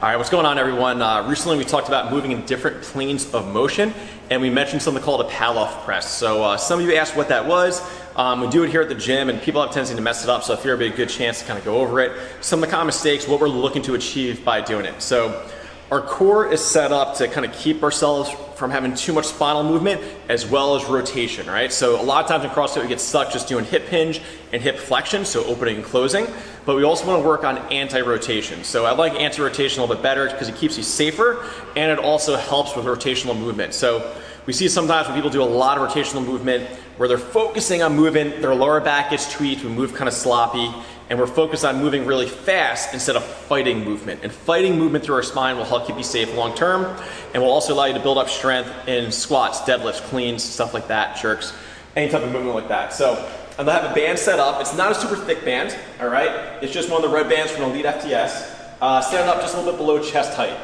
All right, what's going on, everyone? Recently we talked about moving in different planes of motion, and we mentioned something called a pal-off press. So some of you asked what that was. We do it here at the gym, and people have a tendency to mess it up, so I figured it'd be a good chance to kind of go over it. Some of the common mistakes, what we're looking to achieve by doing it. So our core is set up to kind of keep ourselves from having too much spinal movement as well as rotation, right? So a lot of times in CrossFit we get stuck just doing hip hinge and hip flexion, so opening and closing, but we also want to work on anti-rotation. So I like anti-rotation a little bit better because it keeps you safer and it also helps with rotational movement. So we see sometimes when people do a lot of rotational movement where they're focusing on moving, their lower back gets tweaked, we move kind of sloppy, and we're focused on moving really fast instead of fighting movement. And fighting movement through our spine will help keep you safe long term, and will also allow you to build up strength in squats, deadlifts, cleans, stuff like that, jerks, any type of movement like that. So I'm gonna have a band set up. It's not a super thick band, all right? It's just one of the red bands from Elite FTS. Stand up just a little bit below chest height.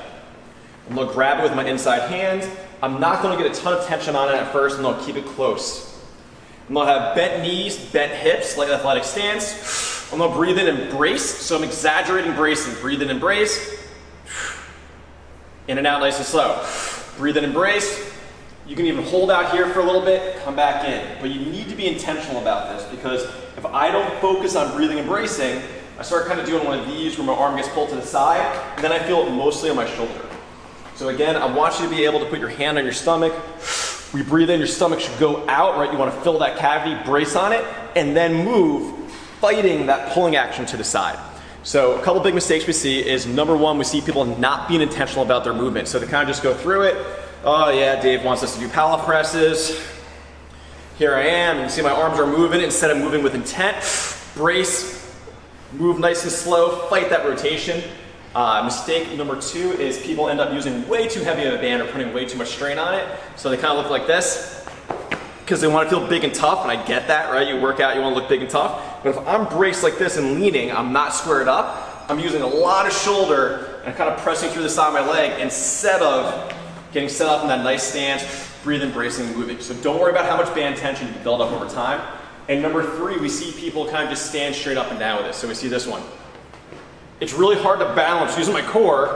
I'm gonna grab it with my inside hand. I'm not gonna get a ton of tension on it at first, and I'll keep it close. I'm gonna have bent knees, bent hips, like athletic stance. I'm gonna breathe in and brace, so I'm exaggerating bracing. Breathe in and brace. In and out nice and slow. Breathe in and brace. You can even hold out here for a little bit, come back in. But you need to be intentional about this, because if I don't focus on breathing and bracing, I start kind of doing one of these where my arm gets pulled to the side, and then I feel it mostly on my shoulder. So again, I want you to be able to put your hand on your stomach. We breathe in, your stomach should go out, right? You want to fill that cavity, brace on it, and then move, fighting that pulling action to the side. So a couple big mistakes we see is, number one, we see people not being intentional about their movement. So they kind of just go through it. Oh yeah, Dave wants us to do pal-off presses. Here I am, and you see my arms are moving instead of moving with intent. Brace, move nice and slow, fight that rotation. Mistake number two is people end up using way too heavy of a band or putting way too much strain on it. So they kind of look like this because they want to feel big and tough, and I get that, right? You work out, you want to look big and tough. But if I'm braced like this and leaning, I'm not squared up, I'm using a lot of shoulder and kind of pressing through the side of my leg instead of getting set up in that nice stance, breathing, bracing, and moving. So don't worry about how much band tension you can build up over time. And number three, we see people kind of just stand straight up and down with this. So we see this one. It's really hard to balance using my core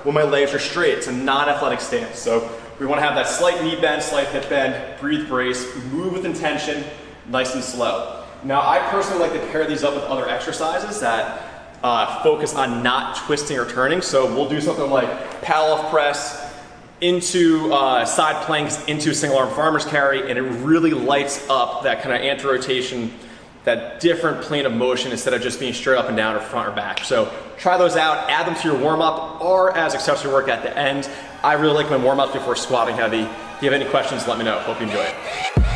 when my legs are straight. It's a non-athletic stance. So we want to have that slight knee bend, slight hip bend, breathe, brace, move with intention, nice and slow. Now, I personally like to pair these up with other exercises that focus on not twisting or turning. So we'll do something like pal-off press into side planks into single arm farmer's carry, and it really lights up that kind of anti-rotation, that different plane of motion instead of just being straight up and down or front or back. So try those out, add them to your warm-up or as accessory work at the end. I really like my warm-ups before squatting heavy. If you have any questions, let me know. Hope you enjoy it.